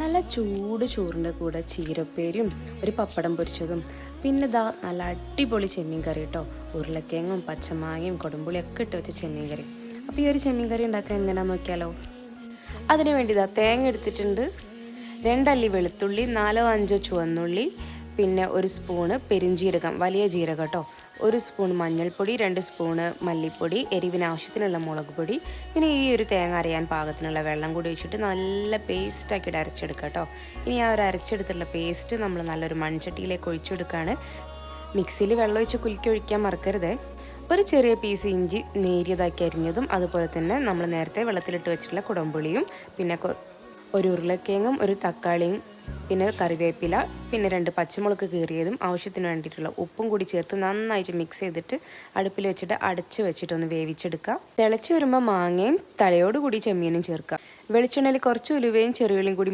നല്ല ചൂട് ചോറിൻ്റെ കൂടെ ചീരപ്പേരും ഒരു പപ്പടം പൊരിച്ചതും പിന്നെ ദാ നല്ല അടിപൊളി ചെമ്മീൻ കറി കേട്ടോ. ഉരുളക്കിഴങ്ങും പച്ചമാങ്ങയും കൊടുമ്പുളിയൊക്കെ ഇട്ട് വെച്ച ചെമ്മീൻ കറി. അപ്പോൾ ഈ ഒരു ചെമ്മീൻ കറി ഉണ്ടാക്കാൻ എങ്ങനെയാണെന്ന് നോക്കിയാലോ. അതിന് വേണ്ടി ഇതാ തേങ്ങ എടുത്തിട്ടുണ്ട്, 2 അല്ലി വെളുത്തുള്ളി, 4-5 ചുവന്നുള്ളി, പിന്നെ 1 സ്പൂണ് പെരിഞ്ജീരകം, വലിയ ജീരകം കേട്ടോ, 1 സ്പൂൺ മഞ്ഞൾപ്പൊടി, 2 സ്പൂണ് മല്ലിപ്പൊടി, എരിവിന് ആവശ്യത്തിനുള്ള മുളക് പൊടി, പിന്നെ ഈ ഒരു തേങ്ങ അരയാൻ പാകത്തിനുള്ള വെള്ളം കൂടി ഒഴിച്ചിട്ട് നല്ല പേസ്റ്റാക്കിയിട്ട് അരച്ചെടുക്കുക കേട്ടോ. ഇനി ആ ഒരു അരച്ചെടുത്തുള്ള പേസ്റ്റ് നമ്മൾ നല്ലൊരു മൺചട്ടിയിലേക്ക് ഒഴിച്ചെടുക്കുകയാണ്. മിക്സിയിൽ വെള്ളം ഒഴിച്ച് കുലുക്കി ഒഴിക്കാൻ മറക്കരുതേ. ഒരു ചെറിയ പീസ് ഇഞ്ചി നേരിയതാക്കി അരിഞ്ഞതും അതുപോലെ തന്നെ നമ്മൾ നേരത്തെ വെള്ളത്തിലിട്ട് വെച്ചിട്ടുള്ള കുടംപുളിയും പിന്നെ ഒരു ഉരുളക്കിഴങ്ങും ഒരു തക്കാളിയും പിന്നെ കറിവേപ്പില പിന്നെ 2 പച്ചമുളക് കീറിയതും ആവശ്യത്തിന് വേണ്ടിയിട്ടുള്ള ഉപ്പും കൂടി ചേർത്ത് നന്നായിട്ട് മിക്സ് ചെയ്തിട്ട് അടുപ്പിൽ വെച്ചിട്ട് അടച്ച് വെച്ചിട്ടൊന്ന് വേവിച്ചെടുക്കുക. തിളച്ച് വരുമ്പോൾ മാങ്ങയും തലയോട് കൂടി ചെമ്മീനും ചേർക്കുക. വെളിച്ചെണ്ണയിൽ കുറച്ച് ഉലുവയും ചെറിയുള്ളിയും കൂടി